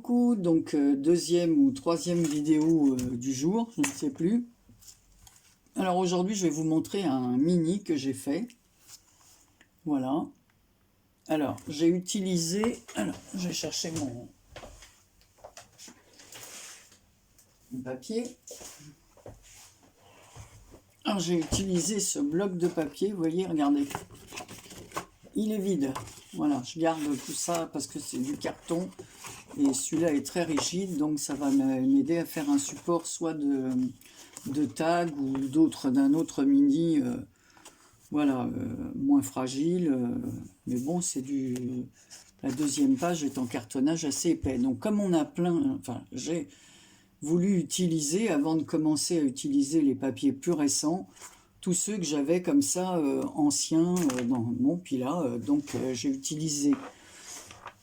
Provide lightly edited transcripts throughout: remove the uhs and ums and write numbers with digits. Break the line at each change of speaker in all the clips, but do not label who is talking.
coucou, donc deuxième ou troisième vidéo du jour, je ne sais plus. Alors aujourd'hui je vais vous montrer un mini que j'ai fait. Voilà. Alors j'ai utilisé, je vais chercher mon papier. Alors j'ai utilisé ce bloc de papier, vous voyez, regardez. Il est vide. Voilà, je garde tout ça parce que c'est du carton. Et celui-là est très rigide, donc ça va m'aider à faire un support soit de tag ou d'autres d'un autre mini, voilà, moins fragile. Mais bon, c'est la deuxième page est en cartonnage assez épais. Donc comme on a plein, enfin j'ai voulu utiliser, avant de commencer à utiliser les papiers plus récents, tous ceux que j'avais comme ça, anciens, dans mon pilat. Donc j'ai utilisé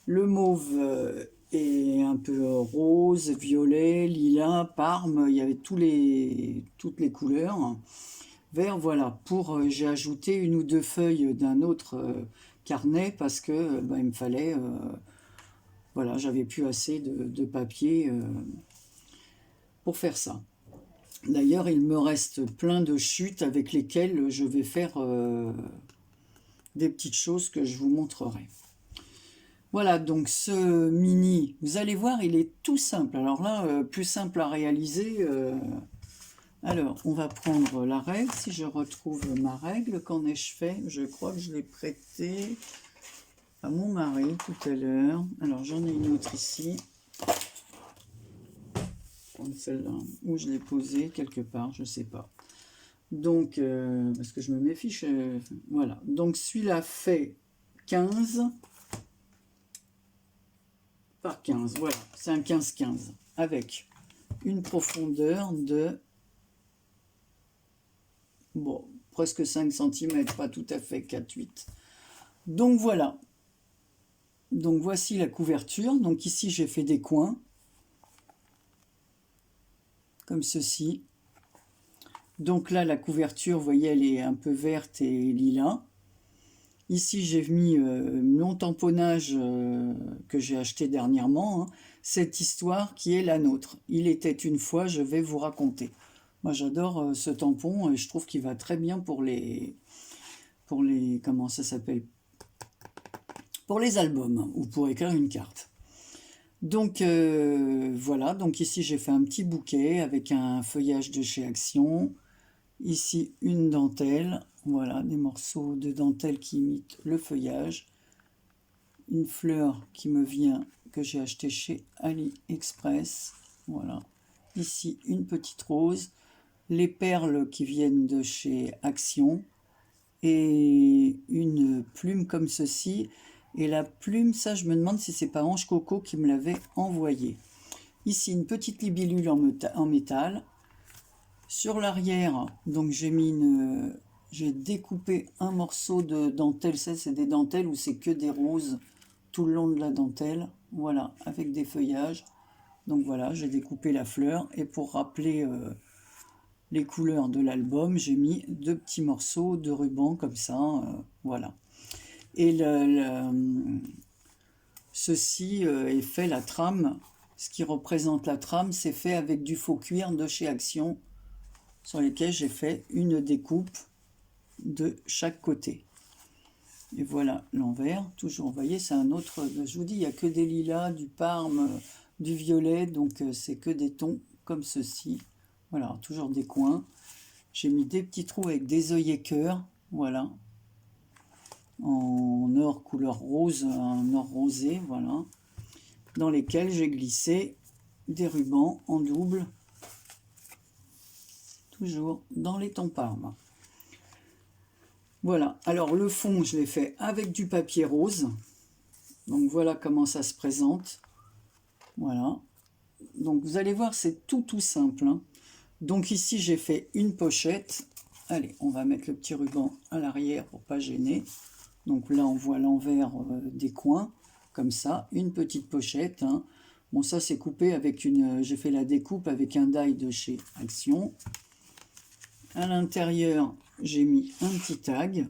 le mauve et un peu rose, violet, lilas, parme, il y avait toutes les couleurs. Vert, voilà, j'ai ajouté une ou deux feuilles d'un autre carnet parce que il me fallait, voilà, j'avais plus assez de papier pour faire ça. D'ailleurs, il me reste plein de chutes avec lesquelles je vais faire des petites choses que je vous montrerai. Voilà, donc ce mini, vous allez voir, il est tout simple. Alors là, plus simple à réaliser. Alors, on va prendre la règle. Si je retrouve ma règle, qu'en ai-je fait? Je crois que je l'ai prêtée à mon mari tout à l'heure. Alors, j'en ai une autre ici. Celle-là, où je l'ai posée quelque part, je ne sais pas. Donc, parce que je me méfie, voilà. Donc, celui-là fait 15 par 15, voilà, c'est un 15-15 avec une profondeur de presque 5 cm, pas tout à fait 4-8. Donc voilà. Donc voici la couverture. Donc ici j'ai fait des coins comme ceci. Donc là la couverture, vous voyez, elle est un peu verte et lilas. Ici, j'ai mis mon tamponnage que j'ai acheté dernièrement, hein, cette histoire qui est la nôtre. Il était une fois, je vais vous raconter. Moi, j'adore ce tampon et je trouve qu'il va très bien pour les comment ça s'appelle? Pour les albums ou pour écrire une carte. Donc, voilà. Donc ici, j'ai fait un petit bouquet avec un feuillage de chez Action. Ici, une dentelle. Voilà, des morceaux de dentelle qui imitent le feuillage. Une fleur qui me vient, que j'ai acheté chez AliExpress. Voilà. Ici, une petite rose. Les perles qui viennent de chez Action. Et une plume comme ceci. Et la plume, ça, je me demande si c'est pas Ange Coco qui me l'avait envoyé. Ici, une petite libellule en métal. Sur l'arrière, donc j'ai découpé un morceau de dentelle. Ça, c'est des dentelles où c'est que des roses tout le long de la dentelle. Voilà, avec des feuillages. Donc voilà, j'ai découpé la fleur. Et pour rappeler les couleurs de l'album, j'ai mis deux petits morceaux de ruban comme ça. Voilà. Et ceci est fait, la trame. Ce qui représente la trame, c'est fait avec du faux cuir de chez Action, sur lesquels j'ai fait une découpe de chaque côté. Et voilà l'envers, toujours, vous voyez, c'est un autre, je vous dis, il n'y a que des lilas, du parme, du violet, donc c'est que des tons comme ceci. Voilà, toujours des coins. J'ai mis des petits trous avec des œillets cœur, voilà, en or couleur rose, en or rosé, voilà, dans lesquels j'ai glissé des rubans en double, toujours dans les tons parme. Voilà, alors le fond, je l'ai fait avec du papier rose. Donc voilà comment ça se présente. Voilà. Donc vous allez voir, c'est tout simple, hein. Donc ici, j'ai fait une pochette. Allez, on va mettre le petit ruban à l'arrière pour pas gêner. Donc là, on voit l'envers des coins, comme ça. Une petite pochette, hein. Bon, ça, c'est coupé avec j'ai fait la découpe avec un die de chez Action. À l'intérieur, j'ai mis un petit tag.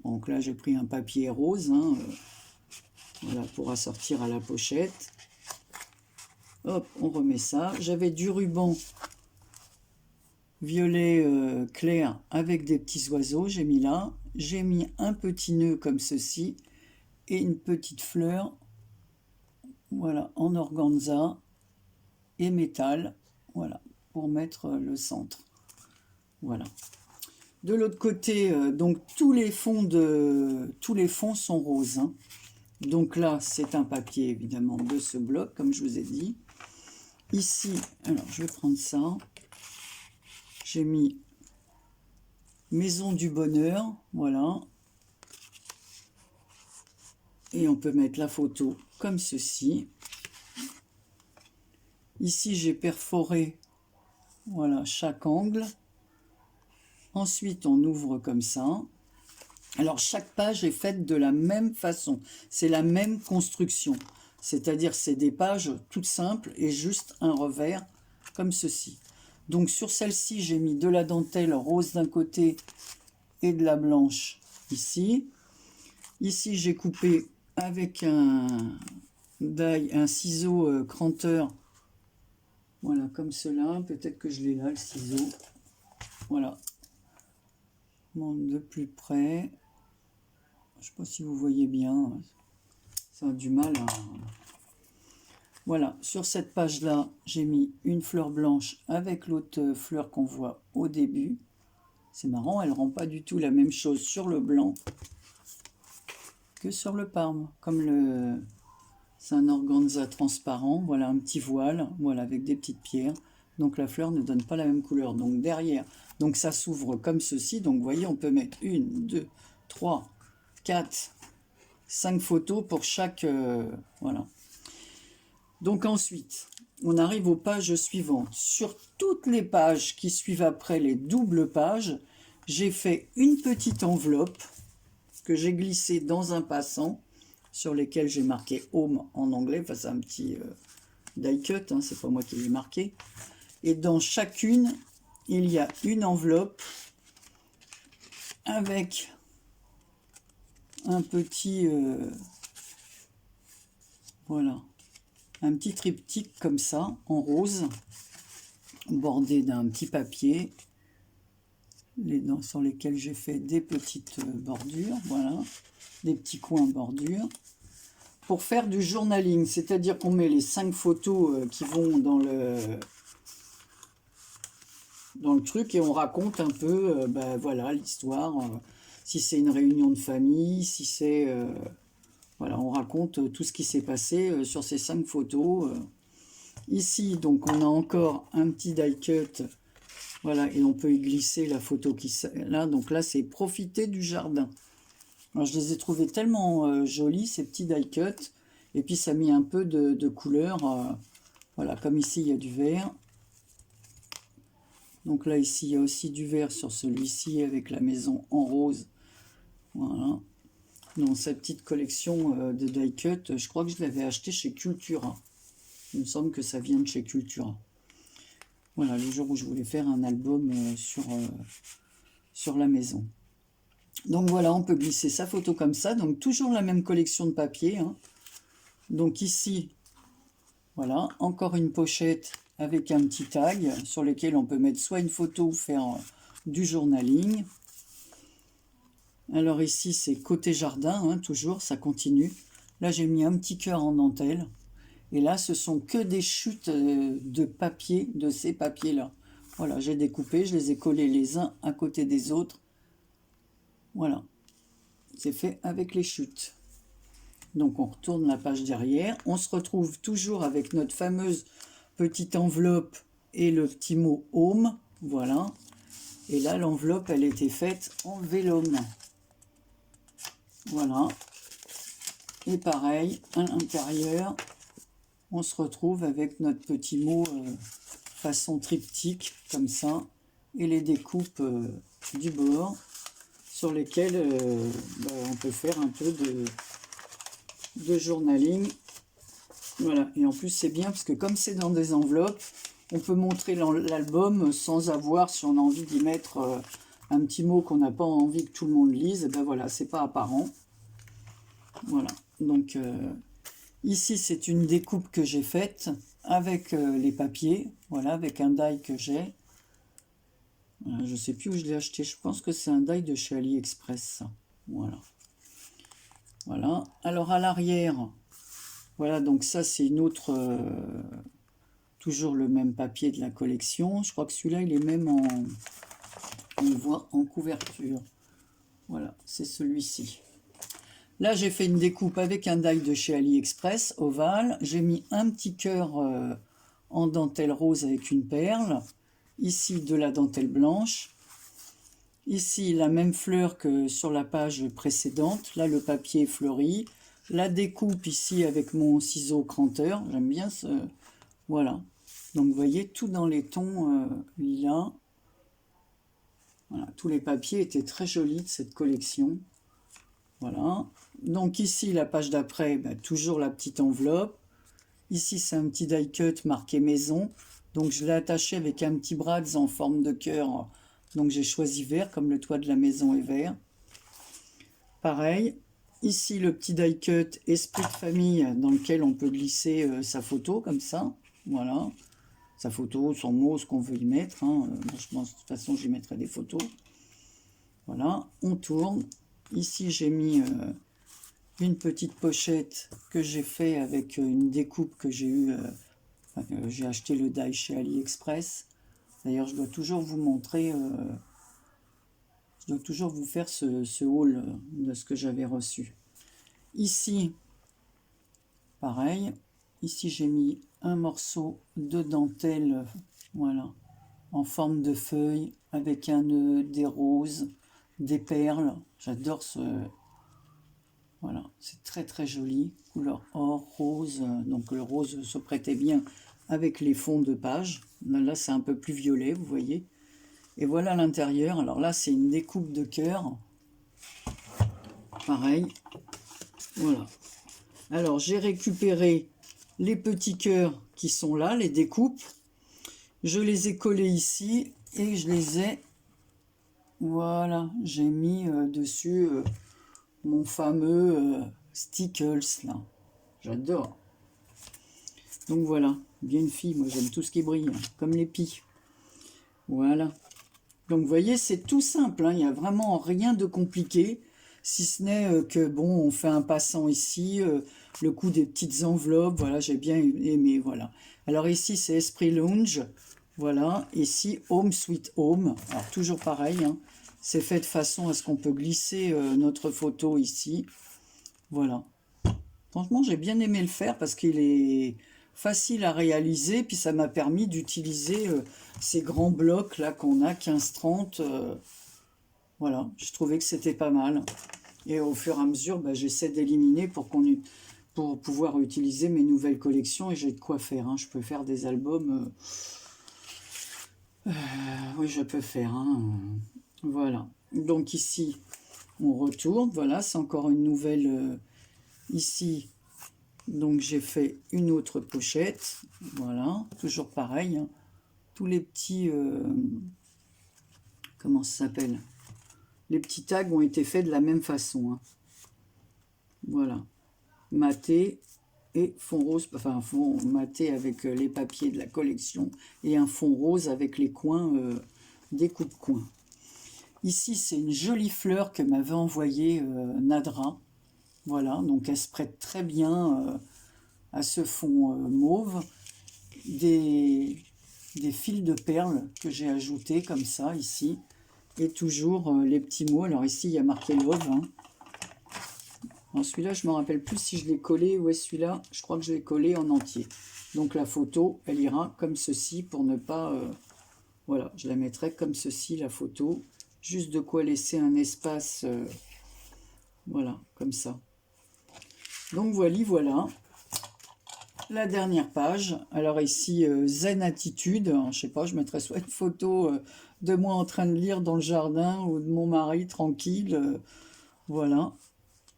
Donc là, j'ai pris un papier rose, hein, voilà, pour assortir à la pochette. Hop, on remet ça. J'avais du ruban violet clair avec des petits oiseaux, j'ai mis là. J'ai mis un petit nœud comme ceci et une petite fleur, voilà, en organza et métal, voilà, pour mettre le centre. Voilà. De l'autre côté, donc tous les fonds sont roses, hein. Donc là, c'est un papier évidemment de ce bloc, comme je vous ai dit. Ici, alors je vais prendre ça. J'ai mis Maison du Bonheur, voilà. Et on peut mettre la photo comme ceci. Ici, j'ai perforé, voilà, chaque angle. Ensuite, on ouvre comme ça. Alors, chaque page est faite de la même façon. C'est la même construction. C'est-à-dire, c'est des pages toutes simples et juste un revers comme ceci. Donc, sur celle-ci, j'ai mis de la dentelle rose d'un côté et de la blanche ici. Ici, j'ai coupé avec un ciseau cranteur. Voilà, comme cela. Peut-être que je l'ai là, le ciseau. Voilà. De plus près. Je ne sais pas si vous voyez bien. Ça a du mal à... Voilà, sur cette page-là, j'ai mis une fleur blanche avec l'autre fleur qu'on voit au début. C'est marrant, elle ne rend pas du tout la même chose sur le blanc que sur le parme. Comme c'est un organza transparent, voilà un petit voile, voilà avec des petites pierres. Donc la fleur ne donne pas la même couleur. Donc derrière, donc ça s'ouvre comme ceci. Donc vous voyez, on peut mettre 1, 2, 3, 4, 5 photos pour chaque... voilà. Donc ensuite, on arrive aux pages suivantes. Sur toutes les pages qui suivent après les doubles pages, j'ai fait une petite enveloppe que j'ai glissée dans un passant sur lesquels j'ai marqué Home en anglais. Enfin, c'est un petit die cut, hein, c'est pas moi qui l'ai marqué. Et dans chacune, il y a une enveloppe avec un petit... voilà. Un petit triptyque comme ça, en rose, bordé d'un petit papier, les dents sur lesquels j'ai fait des petites bordures, voilà, des petits coins bordure, pour faire du journaling, c'est-à-dire qu'on met les 5 photos qui vont dans le truc et on raconte un peu, ben voilà, l'histoire, si c'est une réunion de famille, si c'est... voilà, on raconte tout ce qui s'est passé sur ces 5 photos. Ici, donc, on a encore un petit die cut. Voilà, et on peut y glisser la photo qui... Là, donc là, c'est profiter du jardin. Alors, je les ai trouvés tellement jolis, ces petits die cut. Et puis, ça a mis un peu de couleur. Voilà, comme ici, il y a du vert. Donc là, ici, il y a aussi du vert sur celui-ci avec la maison en rose. Voilà. Dans cette petite collection de die cut, je crois que je l'avais acheté chez Cultura. Il me semble que ça vient de chez Cultura. Voilà, le jour où je voulais faire un album sur la maison. Donc voilà, on peut glisser sa photo comme ça. Donc toujours la même collection de papier, hein. Donc ici, voilà, encore une pochette avec un petit tag sur lequel on peut mettre soit une photo ou faire du journaling. Alors ici, c'est côté jardin, hein, toujours, ça continue. Là, j'ai mis un petit cœur en dentelle. Et là, ce sont que des chutes de papier, de ces papiers-là. Voilà, j'ai découpé, je les ai collés les uns à côté des autres. Voilà, c'est fait avec les chutes. Donc, on retourne la page derrière. On se retrouve toujours avec notre fameuse petite enveloppe et le petit mot « Home ». Voilà. Et là, l'enveloppe, elle était faite en vélone. Voilà. Et pareil, à l'intérieur, on se retrouve avec notre petit mot façon triptyque, comme ça, et les découpes du bord, sur lesquelles on peut faire un peu de journaling. Voilà, et en plus c'est bien, parce que comme c'est dans des enveloppes, on peut montrer l'album sans avoir, si on a envie d'y mettre un petit mot qu'on n'a pas envie que tout le monde lise, et ben voilà, c'est pas apparent. Voilà, donc ici c'est une découpe que j'ai faite avec les papiers, voilà, avec un die que j'ai. Je ne sais plus où je l'ai acheté, je pense que c'est un die de chez AliExpress, ça. Voilà. Voilà. Alors à l'arrière, voilà, donc ça c'est une autre, toujours le même papier de la collection. Je crois que celui-là il est même en, on le voit en couverture. Voilà, c'est celui-ci. Là j'ai fait une découpe avec un die de chez AliExpress, ovale. J'ai mis un petit cœur en dentelle rose avec une perle. Ici de la dentelle blanche. Ici la même fleur que sur la page précédente. Là le papier est fleuri. La découpe ici avec mon ciseau cranteur. J'aime bien ce... Voilà. Donc vous voyez tout dans les tons lilas. Voilà. Tous les papiers étaient très jolis de cette collection. Voilà. Donc ici la page d'après, bah, toujours la petite enveloppe. Ici c'est un petit die cut marqué maison. Donc je l'ai attaché avec un petit brads en forme de cœur. Donc j'ai choisi vert comme le toit de la maison est vert. Pareil. Ici le petit die cut esprit de famille dans lequel on peut glisser sa photo comme ça. Voilà. Sa photo, son mot, ce qu'on veut y mettre. Hein. Moi, je pense de toute façon j'y mettrai des photos. Voilà. On tourne. Ici j'ai mis une petite pochette que j'ai fait avec une découpe que j'ai eu. J'ai acheté le die chez AliExpress. D'ailleurs, je dois toujours vous montrer, je dois toujours vous faire ce haul de ce que j'avais reçu. Ici, pareil. Ici, j'ai mis un morceau de dentelle, voilà, en forme de feuille, avec un nœud, des roses, des perles. J'adore ce... Voilà, c'est très très joli. Couleur or, rose. Donc le rose se prêtait bien avec les fonds de page. Là, c'est un peu plus violet, vous voyez. Et voilà l'intérieur. Alors là, c'est une découpe de cœur. Pareil. Voilà. Alors, j'ai récupéré les petits cœurs qui sont là, les découpes. Je les ai collés ici et je les ai... Voilà, j'ai mis dessus mon fameux Stickles, là. J'adore. Donc voilà, bien une fille, moi j'aime tout ce qui brille, hein, comme les pies. Voilà. Donc vous voyez, c'est tout simple, hein, il n'y a vraiment rien de compliqué, si ce n'est que, bon, on fait un passant ici, le coup des petites enveloppes, voilà, j'ai bien aimé, voilà. Alors ici, c'est Esprit Lounge, voilà, ici, Home Sweet Home, alors toujours pareil, hein, c'est fait de façon à ce qu'on peut glisser notre photo ici, voilà. Franchement, j'ai bien aimé le faire parce qu'il est facile à réaliser, puis ça m'a permis d'utiliser ces grands blocs là qu'on a, 15-30. Voilà, je trouvais que c'était pas mal. Et au fur et à mesure, bah, j'essaie d'éliminer pour pouvoir utiliser mes nouvelles collections et j'ai de quoi faire. Hein. Je peux faire des albums. Oui, je peux faire. Hein. Voilà. Donc ici, on retourne. Voilà, c'est encore une nouvelle... Ici, donc j'ai fait une autre pochette, voilà, toujours pareil, hein. Tous les petits, comment ça s'appelle? Les petits tags ont été faits de la même façon, hein. Voilà, maté et fond rose, enfin fond maté avec les papiers de la collection et un fond rose avec les coins, des coupe-coins. Ici, c'est une jolie fleur que m'avait envoyée Nadra. Voilà, donc elle se prête très bien à ce fond mauve. Des fils de perles que j'ai ajoutés comme ça ici. Et toujours les petits mots. Alors ici, il y a marqué Love. Hein. Celui-là, je ne me rappelle plus si je l'ai collé. Où est celui-là? Je crois que je l'ai collé en entier. Donc la photo, elle ira comme ceci pour ne pas... voilà, je la mettrai comme ceci, la photo. Juste de quoi laisser un espace... voilà, comme ça. Donc voilà. La dernière page. Alors ici, Zen Attitude. Alors, je sais pas, je mettrai soit une photo de moi en train de lire dans le jardin ou de mon mari tranquille. Voilà.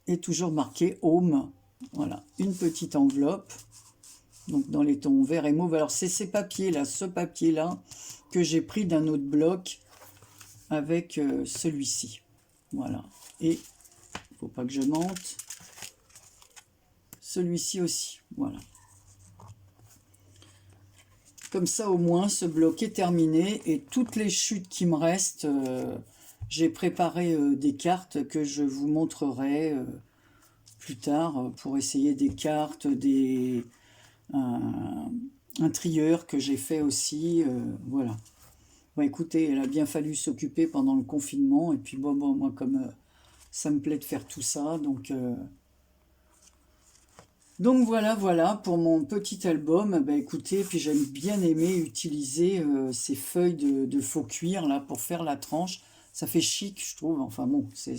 Et toujours marqué Home. Voilà. Une petite enveloppe. Donc dans les tons vert et mauve. Alors c'est ces papiers-là, ce papier-là, que j'ai pris d'un autre bloc avec celui-ci. Voilà. Et, il ne faut pas que je mente, celui-ci aussi. Voilà. Comme ça, au moins, ce bloc est terminé. Et toutes les chutes qui me restent, j'ai préparé des cartes que je vous montrerai plus tard pour essayer des cartes, un trieur que j'ai fait aussi. Voilà. Bon, écoutez, il a bien fallu s'occuper pendant le confinement. Et puis, bon moi, comme ça me plaît de faire tout ça, donc voilà pour mon petit album. Bah, écoutez, puis j'aime bien aimer utiliser ces feuilles de faux cuir là pour faire la tranche. Ça fait chic, je trouve. Enfin bon, c'est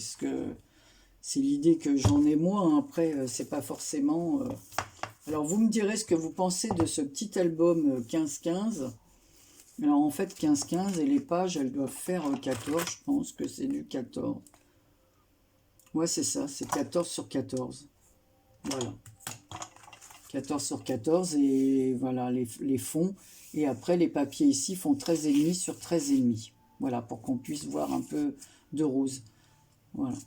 l'idée que j'en ai moi, hein. Après, c'est pas forcément. Alors vous me direz ce que vous pensez de ce petit album 15-15. Alors en fait 15-15 et les pages elles doivent faire 14, je pense que c'est du 14. Ouais c'est ça, c'est 14 sur 14. Voilà. 14 sur 14 et voilà les fonds. Et après les papiers ici font 13,5 sur 13,5. Voilà, pour qu'on puisse voir un peu de rose. Voilà.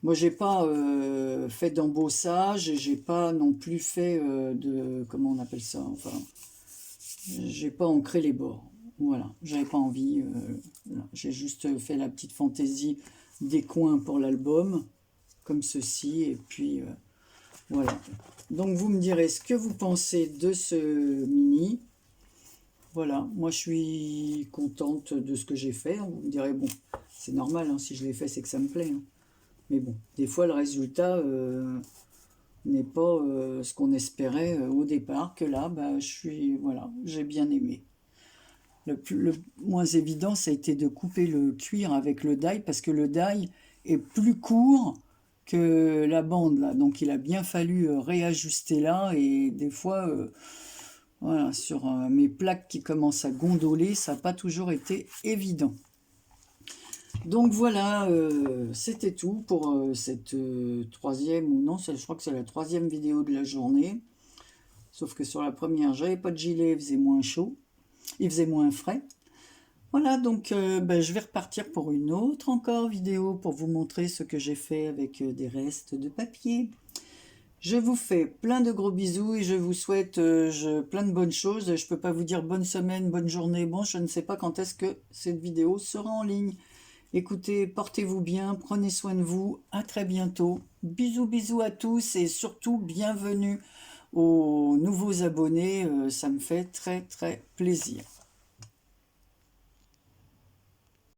Moi j'ai pas fait d'embossage et j'ai pas non plus fait de... Comment on appelle ça? Enfin, j'ai pas ancré les bords. Voilà, j'avais pas envie. Voilà. J'ai juste fait la petite fantaisie des coins pour l'album, comme ceci, et puis... voilà. Donc vous me direz ce que vous pensez de ce mini. Voilà, moi je suis contente de ce que j'ai fait. Vous me direz, bon, c'est normal, hein, si je l'ai fait, c'est que ça me plaît. Hein. Mais bon, des fois le résultat n'est pas ce qu'on espérait au départ, que là, bah, voilà, j'ai bien aimé. Le moins évident, ça a été de couper le cuir avec le die, parce que le die est plus court que la bande là, donc il a bien fallu réajuster là, et des fois voilà, sur mes plaques qui commencent à gondoler, ça n'a pas toujours été évident. Donc voilà, c'était tout pour cette troisième, ou non, je crois que c'est la troisième vidéo de la journée, sauf que sur la première j'avais pas de gilet, il faisait moins chaud, il faisait moins frais. Voilà, donc je vais repartir pour une autre encore vidéo pour vous montrer ce que j'ai fait avec des restes de papier. Je vous fais plein de gros bisous et je vous souhaite plein de bonnes choses. Je ne peux pas vous dire bonne semaine, bonne journée. Bon, je ne sais pas quand est-ce que cette vidéo sera en ligne. Écoutez, portez-vous bien, prenez soin de vous. À très bientôt. Bisous, bisous à tous et surtout bienvenue aux nouveaux abonnés. Ça me fait très, très plaisir.